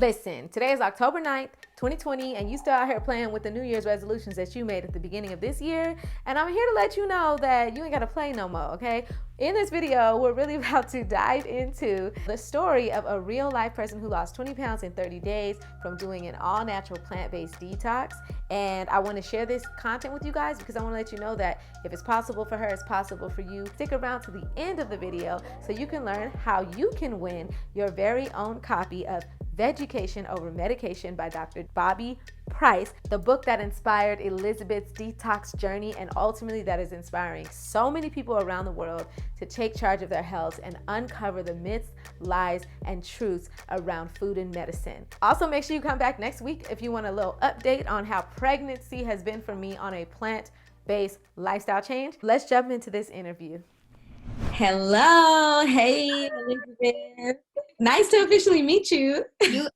Listen, today is October 9th, 2020, and you still out here playing with the New Year's resolutions that you made at the beginning of this year. And I'm here to let you know that you ain't got to play no more, okay? In this video, we're really about to dive into the story of a real life person who lost 20 pounds in 30 days from doing an all natural plant-based detox. And I want to share this content with you guys because I want to let you know that if it's possible for her, it's possible for you. Stick around to the end of the video so you can learn how you can win your very own copy of Vegucation Over Medication by Dr. Bobby Price, the book that inspired Elizabeth's detox journey and ultimately that is inspiring so many people around the world to take charge of their health and uncover the myths, lies, and truths around food and medicine. Also, make sure you come back next week if you want a little update on how pregnancy has been for me on a plant-based lifestyle change. Let's jump into this interview. Hello. Hey, Elizabeth. Nice to officially meet you. You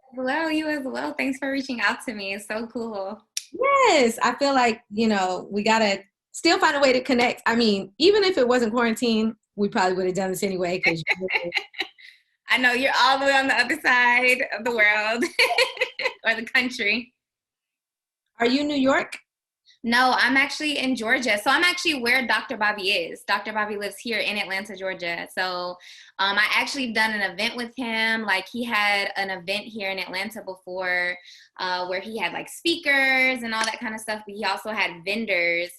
as well. Thanks for reaching out to me. It's so cool. Yes, I feel like, we got to still find a way to connect. I mean, even if it wasn't quarantine, we probably would have done this anyway. I know you're all the way on the other side of the world or the country. Are you in New York? No, I'm actually in Georgia. So I'm actually where Dr. Bobby is. Dr. Bobby lives here in Atlanta, Georgia. So I actually done an event with him. Like he had an event here in Atlanta before where he had like speakers and all that kind of stuff. But he also had vendors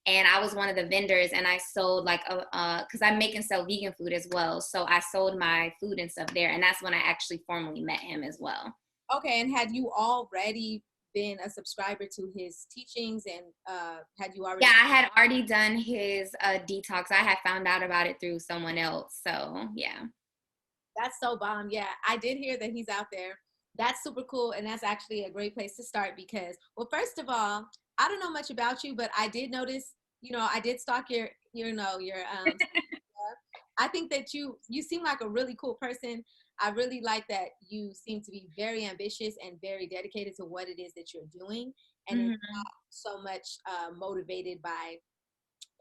and I was one of the vendors and I sold like, cause I make and sell vegan food as well. So I sold my food and stuff there. And that's when I actually formally met him as well. Okay. And had you already been a subscriber to his teachings and had you already? Yeah, I had already done his detox. I had found out about it through someone else. So yeah. That's so bomb. Yeah, I did hear that he's out there. That's super cool. And that's actually a great place to start because, well, first of all, I don't know much about you, but I did notice, I did stalk your I think that you seem like a really cool person. I really like that you seem to be very ambitious and very dedicated to what it is that you're doing. And it's not so much motivated by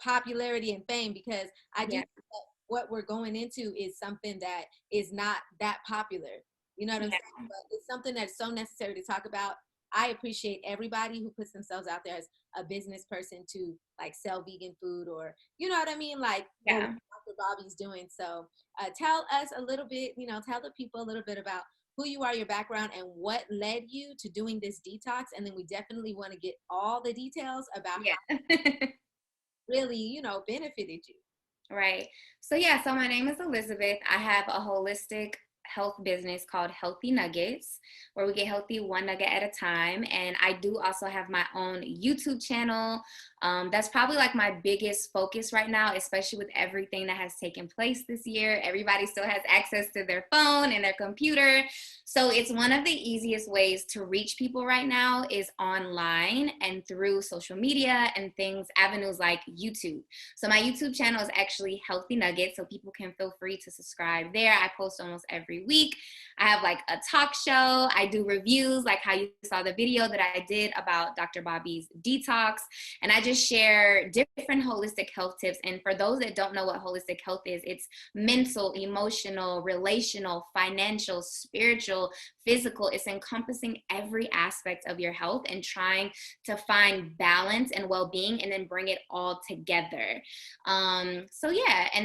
popularity and fame because I do think that what we're going into is something that is not that popular. You know what I'm saying? But it's something that's so necessary to talk about. I appreciate everybody who puts themselves out there as a business person to like sell vegan food or, you know what I mean? Like what Dr. Bobby's doing. So tell us a little bit, tell the people a little bit about who you are, your background, and what led you to doing this detox. And then we definitely want to get all the details about how it really, benefited you. Right. So my name is Elizabeth. I have a holistic health business called Healthy Nuggets, where we get healthy one nugget at a time. And I do also have my own YouTube channel. That's probably like my biggest focus right now, especially with everything that has taken place this year. Everybody still has access to their phone and their computer. So it's one of the easiest ways to reach people right now is online and through social media and avenues like YouTube. So my YouTube channel is actually Healthy Nuggets, so people can feel free to subscribe there. I post almost every week. I have like a talk show. I do reviews like how you saw the video that I did about Dr. Bobby's detox. And I just share different holistic health tips. And for those that don't know what holistic health is, it's mental, emotional, relational, financial, spiritual, physical. It's encompassing every aspect of your health and trying to find balance and well-being and then bring it all together. And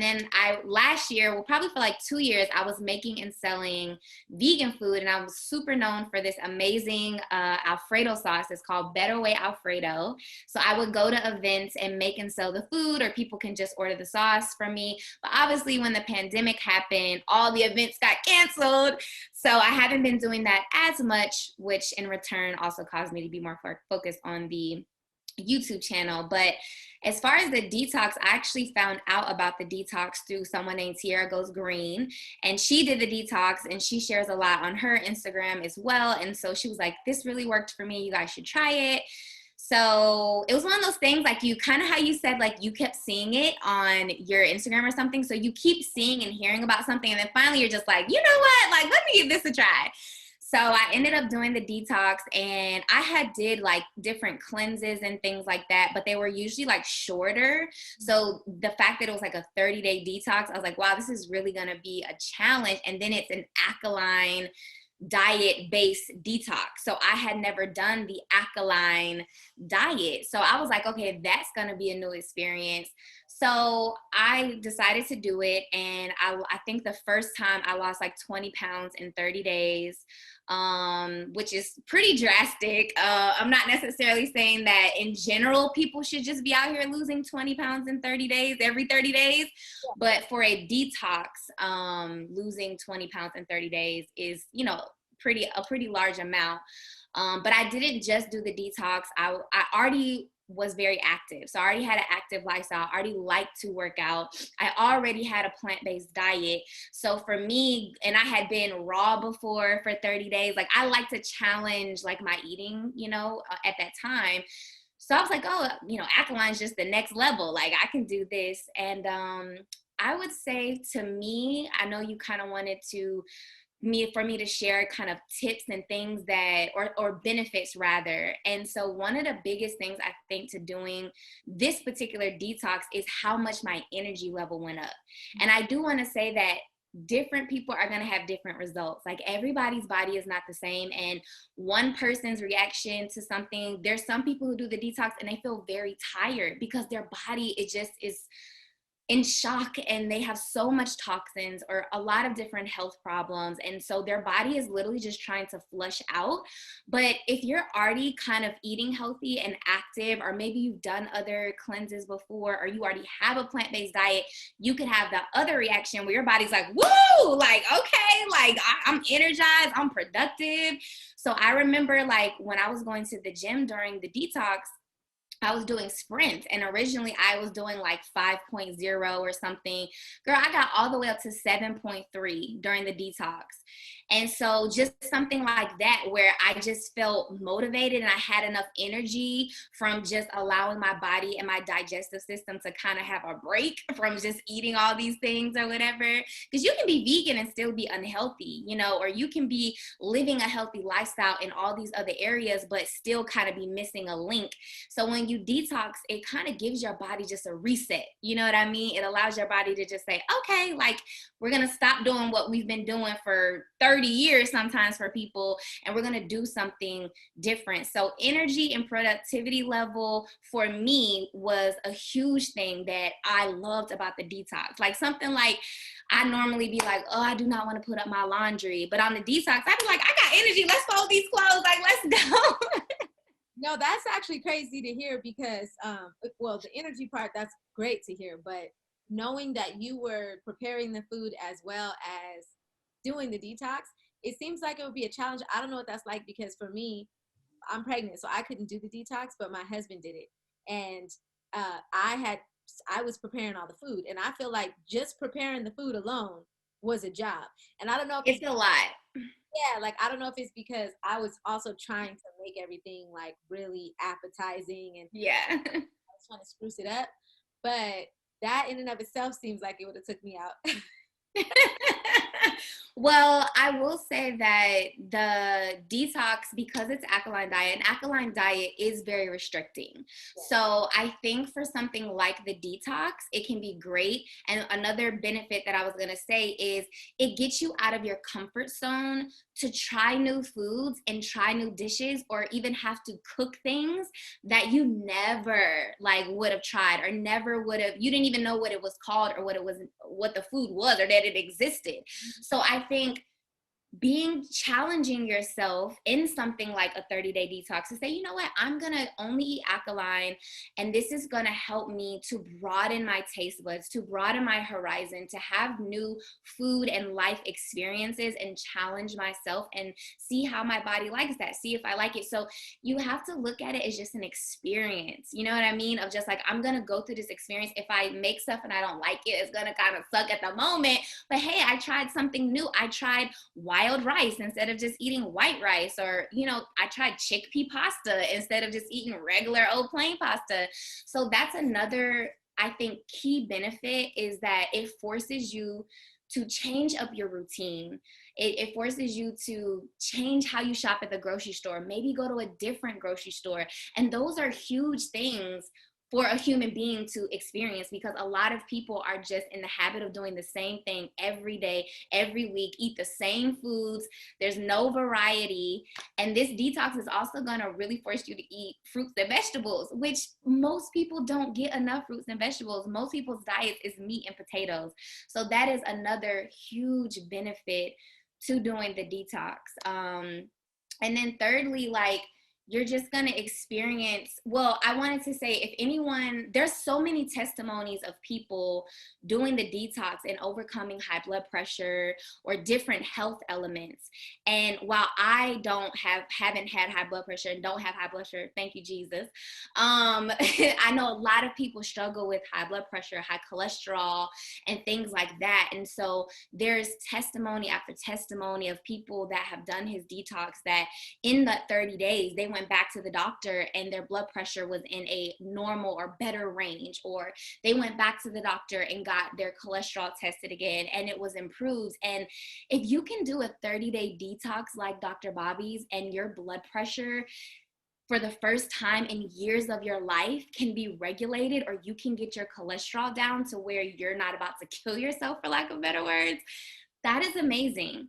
then last year, well, probably for like 2 years, I was making and selling vegan food and I was super known for this amazing Alfredo sauce. It's called Better Way Alfredo. So I would go to events and make and sell the food, or people can just order the sauce from me. But obviously when the pandemic happened, all the events got canceled. So I haven't been doing that as much, which in return also caused me to be more focused on the YouTube channel. But as far as the detox, I actually found out about the detox through someone named Tiara Goes Green, and she did the detox and she shares a lot on her Instagram as well. And so she was like, this really worked for me. You guys should try it. So it was one of those things like you kind of how you said, like you kept seeing it on your Instagram or something. So you keep seeing and hearing about something. And then finally you're just like, you know what? Like, let me give this a try. So I ended up doing the detox and I did like different cleanses and things like that, but they were usually like shorter. So the fact that it was like a 30-day detox, I was like, wow, this is really going to be a challenge. And then it's an alkaline diet-based detox. So I had never done the Alkaline Diet. So I was like, okay, that's going to be a new experience. So I decided to do it. And I think the first time I lost like 20 pounds in 30 days, which is pretty drastic. I'm not necessarily saying that in general, people should just be out here losing 20 pounds in 30 days, every 30 days. But for a detox, losing 20 pounds in 30 days is, you know, a pretty large amount. But I didn't just do the detox. I already was very active. So I already had an active lifestyle. I already liked to work out. I already had a plant-based diet. So for me, and I had been raw before for 30 days, like I like to challenge like my eating, you know, at that time. So I was like, oh, you know, Alkaline's just the next level. Like I can do this. And I would say to me, I know you kind of wanted for me to share kind of tips and things that, or benefits rather. And so one of the biggest things I think to doing this particular detox is how much my energy level went up. And I do want to say that different people are going to have different results. Like everybody's body is not the same. And one person's reaction to something, there's some people who do the detox and they feel very tired because their body, it just is in shock and they have so much toxins or a lot of different health problems. And so their body is literally just trying to flush out. But if you're already kind of eating healthy and active, or maybe you've done other cleanses before, or you already have a plant-based diet, you could have the other reaction where your body's like, woo, like, okay, like I'm energized, I'm productive. So I remember like when I was going to the gym during the detox, I was doing sprints, and originally I was doing like 5.0 or something. Girl, I got all the way up to 7.3 during the detox. And so just something like that where I just felt motivated and I had enough energy from just allowing my body and my digestive system to kind of have a break from just eating all these things or whatever. Because you can be vegan and still be unhealthy, you know, or you can be living a healthy lifestyle in all these other areas, but still kind of be missing a link. So when you detox, it kind of gives your body just a reset. You know what I mean? It allows your body to just say, okay, like we're going to stop doing what we've been doing for 30 years sometimes for people, and we're going to do something different. So energy and productivity level for me was a huge thing that I loved about the detox. Like something like I normally be like, oh, I do not want to put up my laundry. But on the detox, I'd be like, I got energy. Let's fold these clothes. Like, let's go. No, that's actually crazy to hear because, well, the energy part, that's great to hear. But knowing that you were preparing the food as well as doing the detox, it seems like it would be a challenge. I don't know what that's like because for me, I'm pregnant, so I couldn't do the detox, but my husband did it. And I was preparing all the food. And I feel like just preparing the food alone was a job. And I don't know if it's a lot. yeah, like I don't know if it's because I was also trying to make everything like really appetizing and yeah, I was trying to spruce it up. But that in and of itself seems like it would have took me out. Well, I will say that the detox, because it's alkaline diet, and alkaline diet is very restricting. So I think for something like the detox, it can be great. And another benefit that I was going to say is it gets you out of your comfort zone to try new foods and try new dishes, or even have to cook things that you never like would have tried, or never would have, you didn't even know what it was called or what the food was, or that it existed. So I think challenging yourself in something like a 30-day detox to say, you know what, I'm going to only eat alkaline, and this is going to help me to broaden my taste buds, to broaden my horizon, to have new food and life experiences and challenge myself and see how my body likes that, see if I like it. So you have to look at it as just an experience, you know what I mean? Of just like, I'm going to go through this experience. If I make stuff and I don't like it, it's going to kind of suck at the moment. But hey, I tried something new. I tried wild rice instead of just eating white rice, or you know, I tried chickpea pasta instead of just eating regular old plain pasta. So that's another, I think, key benefit, is that it forces you to change up your routine. It forces you to change how you shop at the grocery store, maybe go to a different grocery store. And those are huge things for a human being to experience, because a lot of people are just in the habit of doing the same thing every day, every week, eat the same foods. There's no variety. And this detox is also going to really force you to eat fruits and vegetables, which most people don't get enough fruits and vegetables. Most people's diet is meat and potatoes. So that is another huge benefit to doing the detox. And then thirdly, like, you're just going to experience, well, I wanted to say, if anyone, there's so many testimonies of people doing the detox and overcoming high blood pressure or different health elements. And while I haven't had high blood pressure and don't have high blood pressure, thank you, Jesus. I know a lot of people struggle with high blood pressure, high cholesterol, and things like that. And so there's testimony after testimony of people that have done his detox that in that 30 days, they went back to the doctor and their blood pressure was in a normal or better range, or they went back to the doctor and got their cholesterol tested again and it was improved. And if you can do a 30-day detox like Dr. Bobby's, and your blood pressure for the first time in years of your life can be regulated, or you can get your cholesterol down to where you're not about to kill yourself, for lack of better words, that is amazing.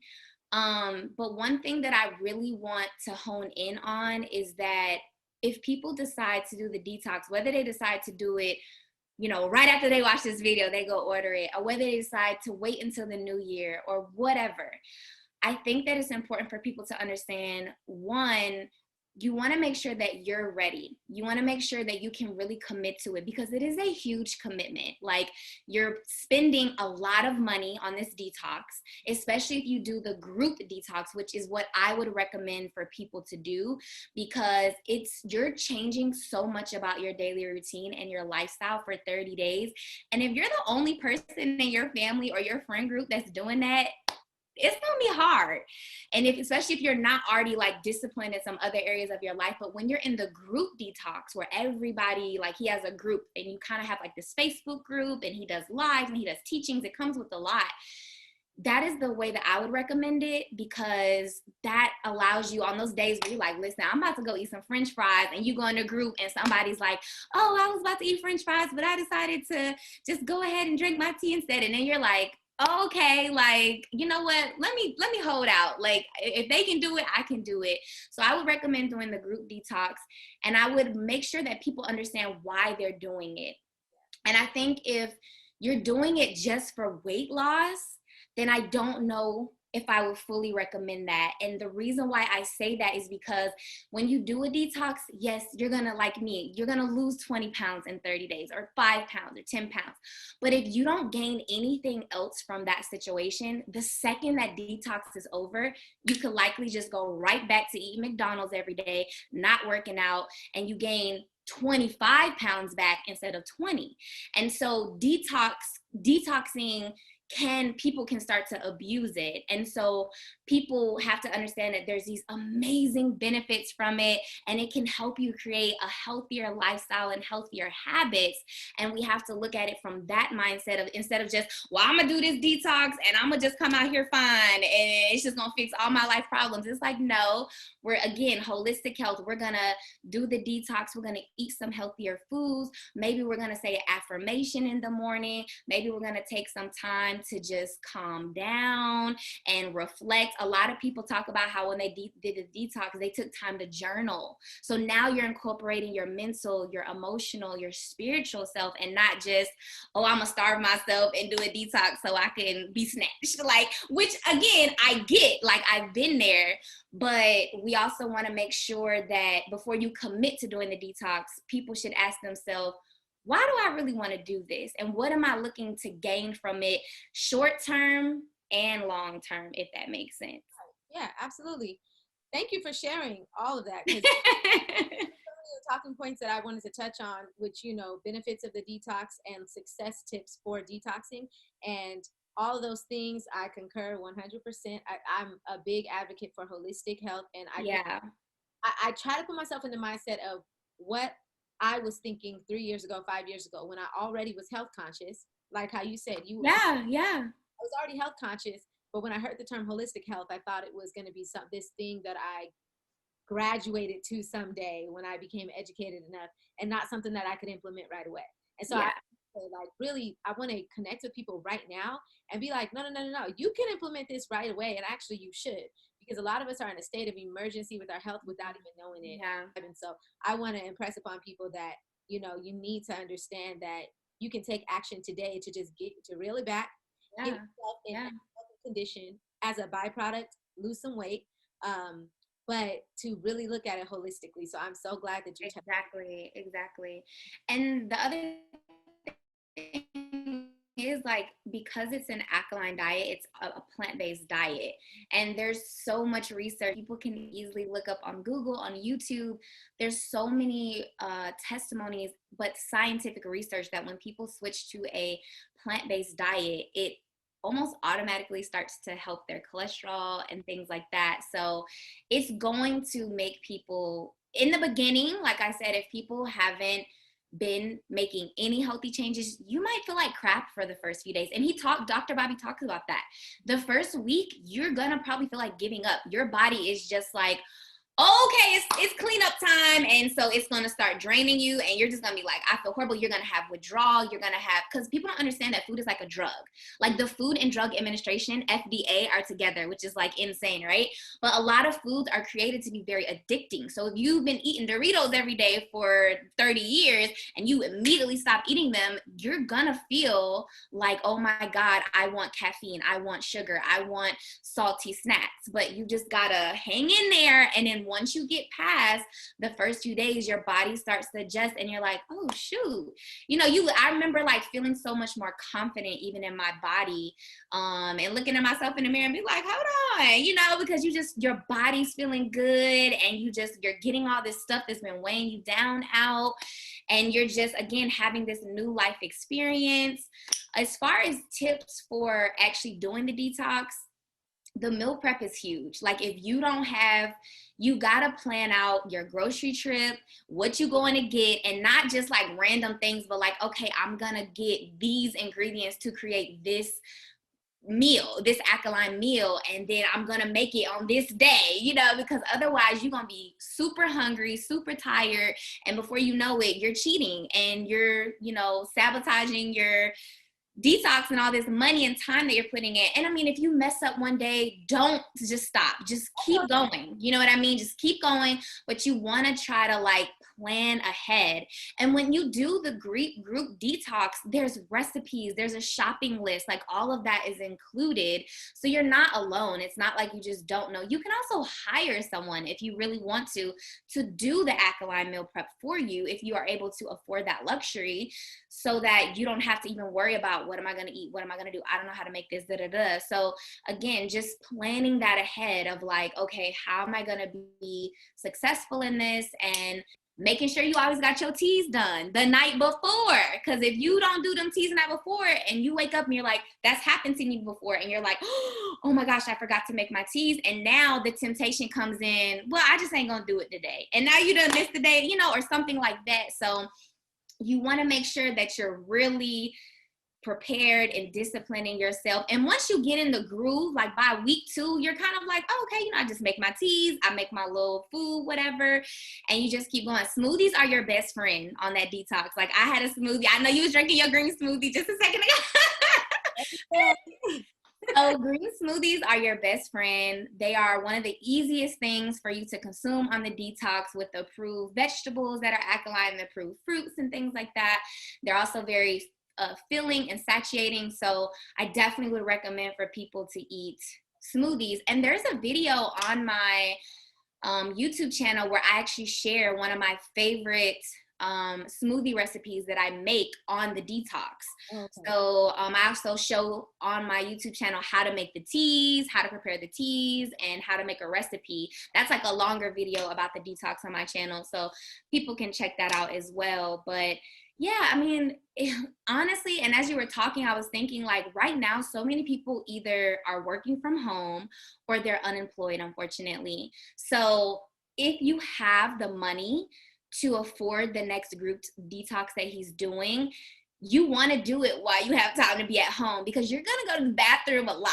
But one thing that I really want to hone in on is that if people decide to do the detox, whether they decide to do it, you know, right after they watch this video, they go order it, or whether they decide to wait until the new year or whatever, I think that it's important for people to understand, one, you want to make sure that you're ready. You want to make sure that you can really commit to it, because it is a huge commitment. Like, you're spending a lot of money on this detox, especially if you do the group detox, which is what I would recommend for people to do, because you're changing so much about your daily routine and your lifestyle for 30 days. And if you're the only person in your family or your friend group that's doing that, it's gonna be hard. And especially if you're not already like disciplined in some other areas of your life, but when you're in the group detox where everybody, like, he has a group and you kind of have like this Facebook group and he does lives and he does teachings, it comes with a lot. That is the way that I would recommend it, because that allows you on those days where you're like, listen, I'm about to go eat some French fries, and you go in a group and somebody's like, oh, I was about to eat French fries, but I decided to just go ahead and drink my tea instead. And then you're like, okay, like, you know what, let me hold out. Like, if they can do it, I can do it. So I would recommend doing the group detox, and I would make sure that people understand why they're doing it. And I think if you're doing it just for weight loss, then I don't know if I would fully recommend that. And the reason why I say that is because when you do a detox, yes, you're gonna, like me, you're gonna lose 20 pounds in 30 days, or 5 pounds or 10 pounds. But if you don't gain anything else from that situation, the second that detox is over, you could likely just go right back to eating McDonald's every day, not working out, and you gain 25 pounds back instead of 20. And so detoxing people can start to abuse it. And so people have to understand that there's these amazing benefits from it, and it can help you create a healthier lifestyle and healthier habits. And we have to look at it from that mindset of, instead of just, well, I'm gonna do this detox and I'm gonna just come out here fine and it's just gonna fix all my life problems. It's like, no, we're, again, holistic health. We're gonna do the detox. We're gonna eat some healthier foods. Maybe we're gonna say an affirmation in the morning. Maybe we're gonna take some time to just calm down and reflect. A lot of people talk about how when they did the detox, they took time to journal. So now you're incorporating your mental, your emotional, your spiritual self, and not just, oh, I'm gonna starve myself and do a detox so I can be snatched. Like, which again, I get, like, I've been there, but we also want to make sure that before you commit to doing the detox, people should ask themselves, why do I really want to do this? And what am I looking to gain from it, short term and long term, if that makes sense? Yeah, absolutely. Thank you for sharing all of that. Because talking points that I wanted to touch on, which, you know, benefits of the detox and success tips for detoxing, and all of those things, I concur 100%. I'm a big advocate for holistic health, and I try to put myself in the mindset of what I was thinking 3 years ago, 5 years ago, when I already was health conscious. Like how you said, I was already health conscious, but when I heard the term holistic health, I thought it was going to be this thing that I graduated to someday when I became educated enough, and not something that I could implement right away. And so Yeah. like really, I want to connect with people right now and be like, no, no, no, no, no, you can implement this right away. And actually you should, because a lot of us are in a state of emergency with our health without even knowing it. Yeah. And so I want to impress upon people that, you know, you need to understand that you can take action today to just get to reel it back, get Yeah. yourself in a Yeah. healthy condition as a byproduct, lose some weight, but to really look at it holistically. So I'm so glad that you Exactly. And the other thing is, like, because it's an alkaline diet, it's a plant-based diet, and there's so much research people can easily look up on Google, on YouTube. There's so many testimonies, but scientific research, that when people switch to a plant-based diet, it almost automatically starts to help their cholesterol and things like that. So it's going to make people, in the beginning, like I said, if people haven't been making any healthy changes, you might feel like crap for the first few days. And Dr. Bobby talks about that. The first week, you're gonna probably feel like giving up. Your body is just like, okay, it's cleanup time, and so it's going to start draining you, and you're just going to be like, I feel horrible. You're going to have withdrawal. You're going to have, because people don't understand that food is like a drug. Like, the Food and Drug Administration, FDA, are together, which is like insane, right? But a lot of foods are created to be very addicting. So if you've been eating Doritos every day for 30 years and you immediately stop eating them, you're going to feel like, oh my God, I want caffeine, I want sugar, I want salty snacks. But you just got to hang in there, and then once you get past the first few days, your body starts to adjust, and you're like, oh shoot, you know, I remember like feeling so much more confident even in my body, and looking at myself in the mirror and be like, hold on, you know, because your body's feeling good, and you're getting all this stuff that's been weighing you down out, and you're just, again, having this new life experience. As far as tips for actually doing the detox, the meal prep is huge. Like, if you don't have, you gotta plan out your grocery trip, what you going to get, and not just like random things, but like, okay, I'm gonna get these ingredients to create this meal, this alkaline meal, and then I'm gonna make it on this day, you know, because otherwise you're gonna be super hungry, super tired, and before you know it, you're cheating and you're, you know, sabotaging your detox and all this money and time that you're putting in. And I mean, if you mess up one day, don't just stop, just keep going, you know what I mean? Just keep going. But you want to try to like plan ahead. And when you do the group detox, there's recipes, there's a shopping list, like all of that is included, so you're not alone. It's not like you just don't know. You can also hire someone, if you really want to do the alkaline meal prep for you, if you are able to afford that luxury, so that you don't have to even worry about, what am I going to eat? What am I going to do? I don't know how to make this, So again, just planning that ahead of like, okay, how am I going to be successful in this? And making sure you always got your teas done the night before. Because if you don't do them teas the night before, and you wake up and you're like, that's happened to me before, and you're like, oh my gosh, I forgot to make my teas. And now the temptation comes in, well, I just ain't going to do it today. And now you done missed the day, you know, or something like that. So you want to make sure that you're really prepared and disciplining yourself. And once you get in the groove, like by week 2, you're kind of like, oh, okay, you know, I just make my teas, I make my little food, whatever, and you just keep going. Smoothies are your best friend on that detox. Like, I had a smoothie. I know you was drinking your green smoothie just a second ago. So green smoothies are your best friend. They are one of the easiest things for you to consume on the detox, with approved vegetables that are alkaline, and approved fruits and things like that. They're also very filling and satiating. So I definitely would recommend for people to eat smoothies. And there's a video on my YouTube channel where I actually share one of my favorite smoothie recipes that I make on the detox. Okay. So I also show on my YouTube channel how to make the teas, how to prepare the teas, and how to make a recipe. That's like a longer video about the detox on my channel, so people can check that out as well. But yeah, I mean, honestly, and as you were talking, I was thinking, like, right now, so many people either are working from home or they're unemployed, unfortunately. So if you have the money to afford the next group detox that he's doing, you want to do it while you have time to be at home, because you're going to go to the bathroom a lot.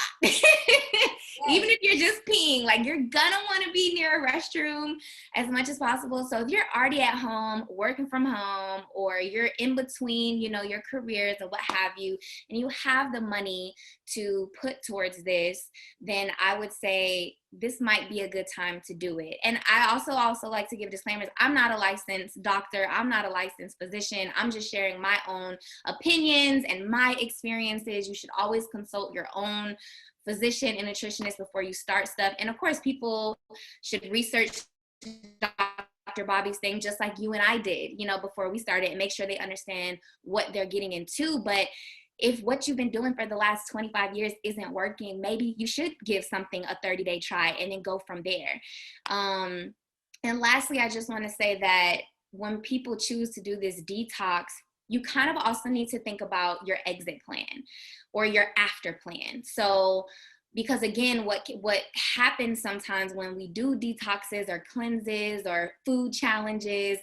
Even if you're just peeing, like you're gonna want to be near a restroom as much as possible. So if you're already at home, working from home, or you're in between, you know, your careers or what have you, and you have the money to put towards this, then I would say this might be a good time to do it. And I also like to give disclaimers. I'm not a licensed doctor. I'm not a licensed physician. I'm just sharing my own opinions and my experiences. You should always consult your own physician and nutritionist before you start stuff. And of course, people should research Dr. Bobby's thing just like you and I did, you know, before we started, and make sure they understand what they're getting into. But if what you've been doing for the last 25 years isn't working, maybe you should give something a 30-day try and then go from there. And lastly, I just want to say that when people choose to do this detox, you kind of also need to think about your exit plan or your after plan. So, because again, what happens sometimes when we do detoxes or cleanses or food challenges,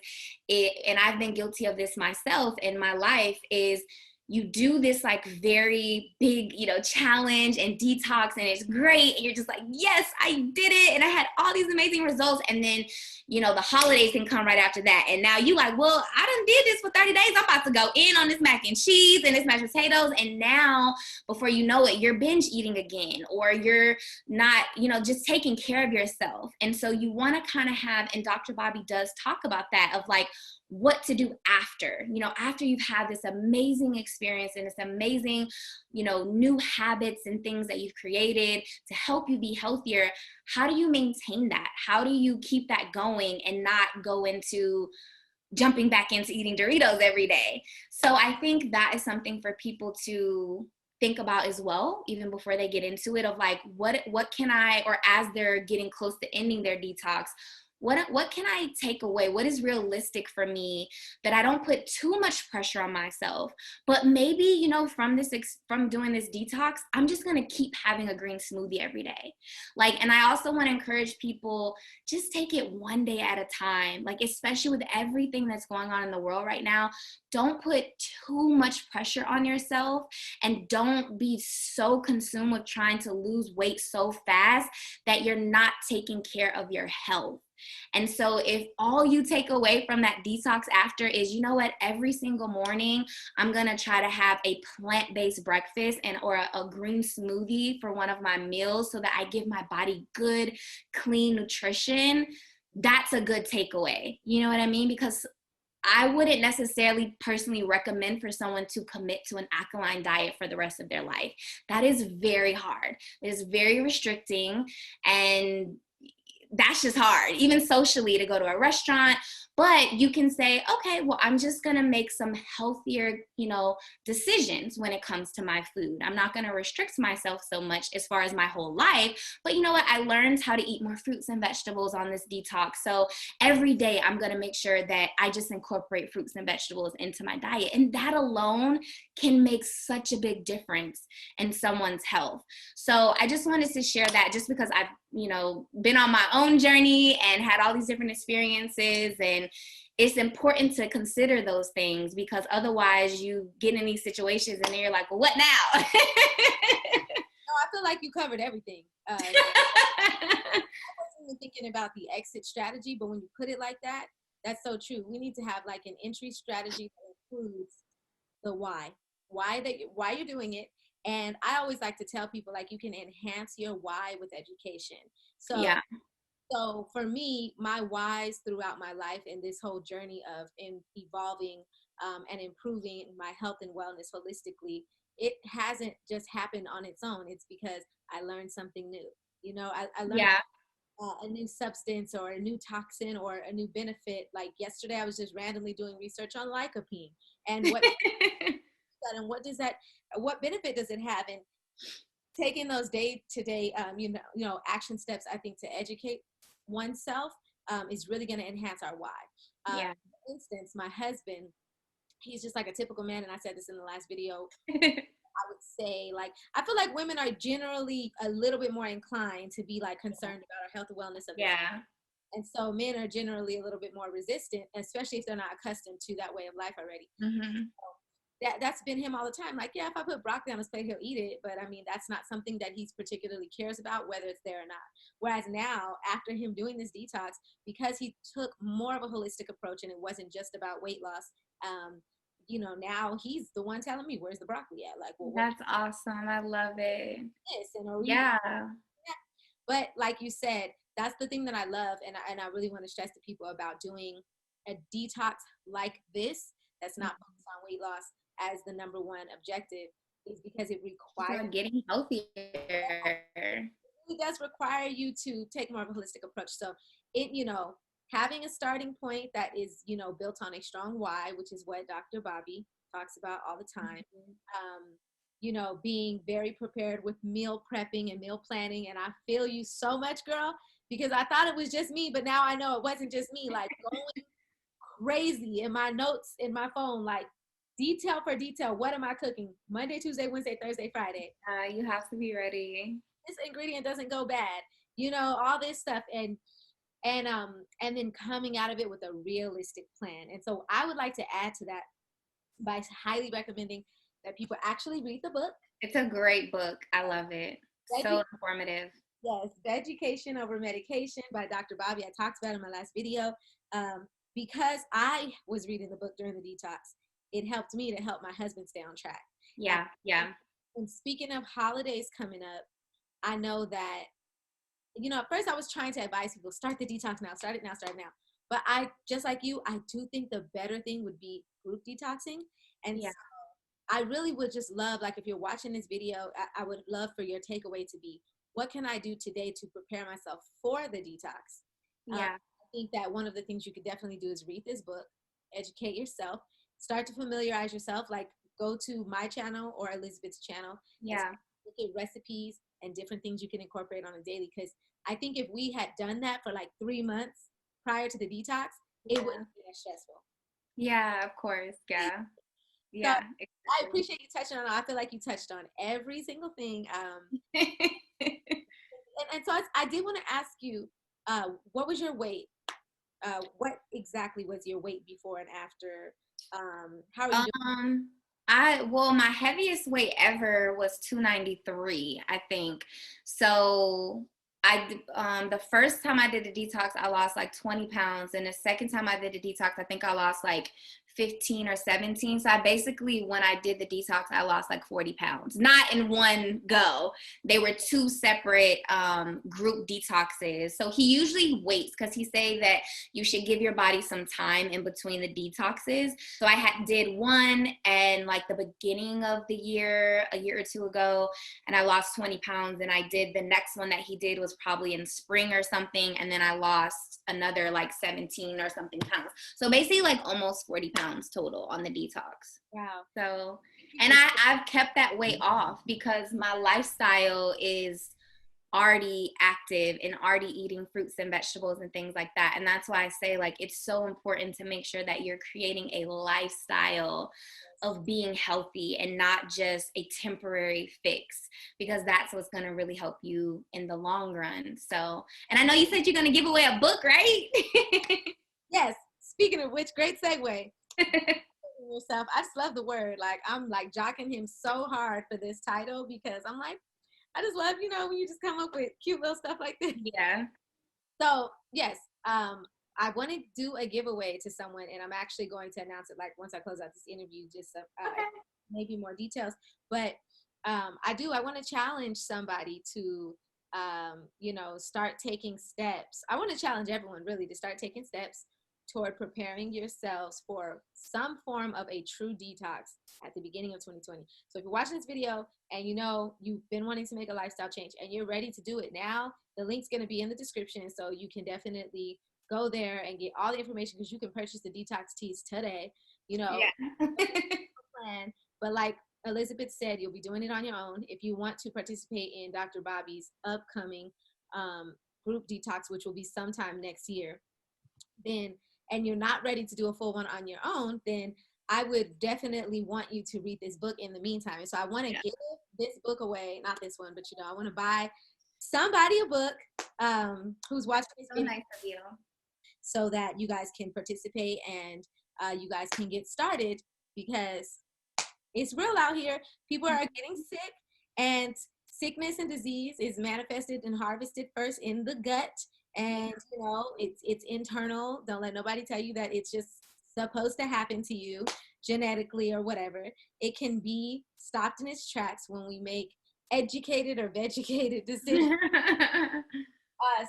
and I've been guilty of this myself in my life, is you do this like very big, you know, challenge and detox, and it's great. And you're just like, yes, I did it. And I had all these amazing results. And then, you know, the holidays can come right after that. And now you like, well, I done did this for 30 days. I'm about to go in on this mac and cheese and this mashed potatoes. And now before you know it, you're binge eating again, or you're not, you know, just taking care of yourself. And so you want to kind of have, and Dr. Bobby does talk about that, of like, what to do after, you know, after you've had this amazing experience and this amazing, you know, new habits and things that you've created to help you be healthier. How do you maintain that? How do you keep that going and not go into jumping back into eating Doritos every day? So I think that is something for people to think about as well, even before they get into it, of like, what can I, or as they're getting close to ending their detox, what can I take away? What is realistic for me, that I don't put too much pressure on myself? But maybe, you know, from doing this detox, I'm just going to keep having a green smoothie every day. Like, and I also want to encourage people, just take it one day at a time. Like, especially with everything that's going on in the world right now, don't put too much pressure on yourself, and don't be so consumed with trying to lose weight so fast that you're not taking care of your health. And so if all you take away from that detox after is, you know what, every single morning, I'm going to try to have a plant-based breakfast or a green smoothie for one of my meals so that I give my body good, clean nutrition, that's a good takeaway. You know what I mean? Because I wouldn't necessarily personally recommend for someone to commit to an alkaline diet for the rest of their life. That is very hard. It is very restricting, and that's just hard, even socially, to go to a restaurant. But you can say, okay, well, I'm just going to make some healthier, you know, decisions when it comes to my food. I'm not going to restrict myself so much as far as my whole life. But you know what? I learned how to eat more fruits and vegetables on this detox. So every day I'm going to make sure that I just incorporate fruits and vegetables into my diet. And that alone can make such a big difference in someone's health. So I just wanted to share that, just because I've, you know, been on my own journey and had all these different experiences, and it's important to consider those things, because otherwise you get in these situations and then you're like, well, what now? No, I feel like you covered everything. I wasn't even thinking about the exit strategy, but when you put it like that, that's so true. We need to have like an entry strategy that includes the why you're doing it. And I always like to tell people, like, you can enhance your why with education. So Yeah. So for me, my whys throughout my life in this whole journey of evolving and improving my health and wellness holistically, it hasn't just happened on its own. It's because I learned something new. You know, I learned a new substance or a new toxin or a new benefit. Like yesterday, I was just randomly doing research on lycopene and what benefit does it have? And taking those day-to-day, action steps, I think, to educate oneself is really going to enhance our why. For instance, my husband, he's just like a typical man, and I said this in the last video. I would say, like, I feel like women are generally a little bit more inclined to be like concerned about our health and wellness of and so men are generally a little bit more resistant, especially if they're not accustomed to that way of life already. that's been him all the time. Like, yeah, if I put broccoli on his plate, he'll eat it. But I mean, that's not something that he's particularly cares about, whether it's there or not. Whereas now, after him doing this detox, because he took more of a holistic approach and it wasn't just about weight loss, you know, now he's the one telling me, where's the broccoli at? Like, well, what That's awesome. I love it. is this? And are we eating Yeah. that? But like you said, that's the thing that I love, and I really want to stress to people about doing a detox like this that's not focused on weight loss as the number one objective, is because it requires, For getting healthier. it does require you to take more of a holistic approach. So it, you know, having a starting point that is, you know, built on a strong why, which is what Dr. Bobby talks about all the time. You know, being very prepared with meal prepping and meal planning. And I feel you so much, girl, because I thought it was just me, but now I know it wasn't just me. Like, going crazy in my notes in my phone, like detail for detail. What am I cooking? Monday, Tuesday, Wednesday, Thursday, Friday. You have to be ready. This ingredient doesn't go bad. You know, all this stuff. And then coming out of it with a realistic plan. And so I would like to add to that by highly recommending that people actually read the book. It's a great book. I love it. So informative. Yes, Vegucation Over Medication by Dr. Bobby. I talked about it in my last video. Because I was reading the book during the detox, it helped me to help my husband stay on track. Yeah, yeah. And speaking of holidays coming up, I know that, you know, at first I was trying to advise people, start the detox now, start it now, start it now. But I, just like you, I do think the better thing would be group detoxing. And Yeah. so I really would just love, like, if you're watching this video, I would love for your takeaway to be, what can I do today to prepare myself for the detox? Yeah. I think that one of the things you could definitely do is read this book, educate yourself, start to familiarize yourself, like go to my channel or Elizabeth's channel. Yeah. Look at recipes and different things you can incorporate on a daily. Because I think if we had done that for like 3 months prior to the detox, it wouldn't be as stressful. Yeah, of course. Yeah. Yeah. So I appreciate you touching on it. I feel like you touched on every single thing. And so I did want to ask you, what was your weight? What exactly was your weight before and after? How are you doing? My heaviest weight ever was 293, I think. So the first time I did the detox, I lost like 20 pounds. And the second time I did the detox, I think I lost like 15 or 17. So I basically, when I did the detox, I lost like 40 pounds, not in one go. They were two separate group detoxes. So he usually waits because he say that you should give your body some time in between the detoxes. So I did one and like the beginning of the year, a year or two ago, and I lost 20 pounds. And I did the next one that he did was probably in spring or something. And then I lost another like 17 or something pounds. So basically like almost 40 pounds total on the detox. Wow. So, and I've kept that weight off because my lifestyle is already active and already eating fruits and vegetables and things like that. And that's why I say, like, it's so important to make sure that you're creating a lifestyle of being healthy and not just a temporary fix, because that's what's going to really help you in the long run. So, and I know you said you're going to give away a book, right? Yes. Speaking of which, great segue. Yourself. I just love the word. Like, I'm like jocking him so hard for this title because I'm like, I just love, you know, when you just come up with cute little stuff like this. Yeah. So yes, I want to do a giveaway to someone, and I'm actually going to announce it like once I close out this interview, just maybe more details. But I want to challenge somebody to, you know, start taking steps. I want to challenge everyone really to start taking steps toward preparing yourselves for some form of a true detox at the beginning of 2020. So if you're watching this video and you know you've been wanting to make a lifestyle change and you're ready to do it now, the link's going to be in the description, so you can definitely go there and get all the information, because you can purchase the detox teas today, you know. Yeah. Plan. But like Elizabeth said, you'll be doing it on your own. If you want to participate in Dr. Bobby's upcoming group detox, which will be sometime next year, then, and you're not ready to do a full one on your own, then I would definitely want you to read this book in the meantime. And so I want to give this book away, not this one, but you know, I want to buy somebody a book who's watching this video, nice of you, so that you guys can participate and you guys can get started, because it's real out here. People are getting sick, and sickness and disease is manifested and harvested first in the gut. And you know, it's internal. Don't let nobody tell you that it's just supposed to happen to you genetically or whatever. It can be stopped in its tracks when we make educated or vegucated decisions.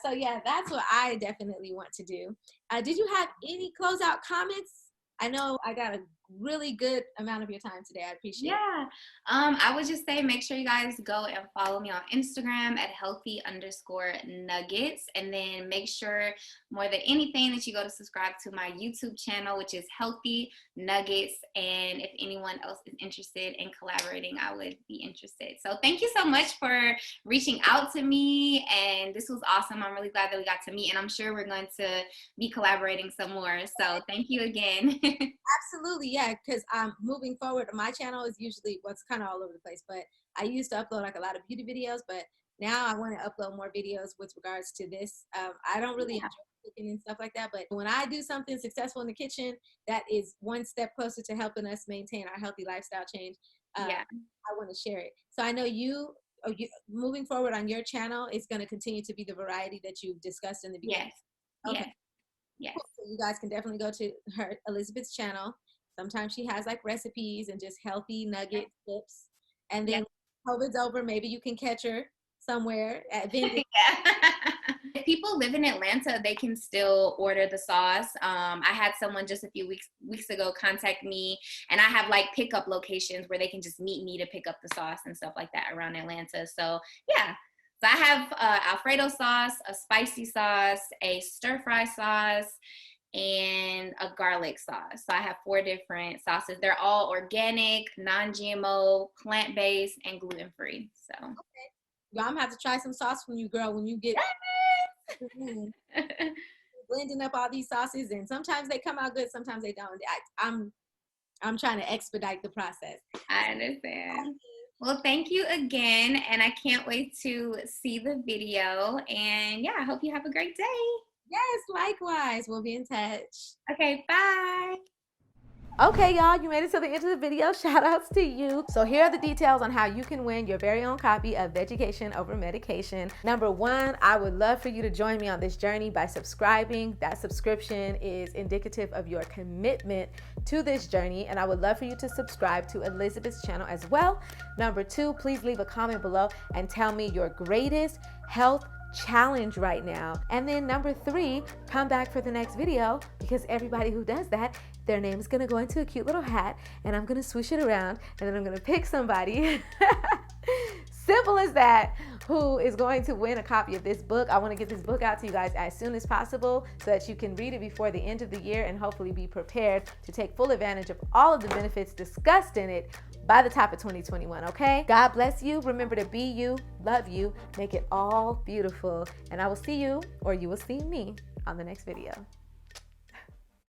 So yeah, that's what I definitely want to do. Did you have any closeout comments? I know I got a really good amount of your time today. I appreciate it. Yeah. I would just say make sure you guys go and follow me on Instagram at healthy_nuggets. And then make sure more than anything that you go to subscribe to my YouTube channel, which is Healthy Nuggets. And if anyone else is interested in collaborating, I would be interested. So thank you so much for reaching out to me. And this was awesome. I'm really glad that we got to meet. And I'm sure we're going to be collaborating some more. So thank you again. Absolutely, yeah, because moving forward, my channel is usually what's kind of all over the place, but I used to upload like a lot of beauty videos, but now I want to upload more videos with regards to this. I don't really enjoy cooking and stuff like that, but when I do something successful in the kitchen, that is one step closer to helping us maintain our healthy lifestyle change. I want to share it. So I know you moving forward on your channel is going to continue to be the variety that you've discussed in the beginning. Yes. Okay. Yes. Cool. So you guys can definitely go to her Elizabeth's channel. Sometimes she has like recipes and just healthy nugget tips. And then COVID's over, maybe you can catch her somewhere at vending. If people live in Atlanta, they can still order the sauce. I had someone just a few weeks ago contact me, and I have like pickup locations where they can just meet me to pick up the sauce and stuff like that around Atlanta. So yeah. So I have Alfredo sauce, a spicy sauce, a stir-fry sauce, and a garlic sauce. So I have 4 different sauces. They're all organic, non-GMO, plant-based, and gluten-free. So okay. Y'all, I'm gonna have to try some sauce from you, girl, when you get blending up all these sauces, and sometimes they come out good, sometimes they don't. I'm trying to expedite the process. I understand. Well, thank you again, and I can't wait to see the video. And yeah, I hope you have a great day. Yes, likewise. We'll be in touch. Okay, bye. Okay, y'all, you made it to the end of the video. Shout outs to you. So here are the details on how you can win your very own copy of Vegucation Over Medication. Number 1, I would love for you to join me on this journey by subscribing. That subscription is indicative of your commitment to this journey, and I would love for you to subscribe to Elizabeth's channel as well. Number 2, please leave a comment below and tell me your greatest health challenge right now. And then number 3, come back for the next video, because everybody who does that, their name is going to go into a cute little hat, and I'm going to swoosh it around, and then I'm going to pick somebody simple as that, who is going to win a copy of this book. I want to get this book out to you guys as soon as possible so that you can read it before the end of the year and hopefully be prepared to take full advantage of all of the benefits discussed in it by the top of 2021, okay? God bless you. Remember to be you, love you, make it all beautiful. And I will see you, or you will see me, on the next video.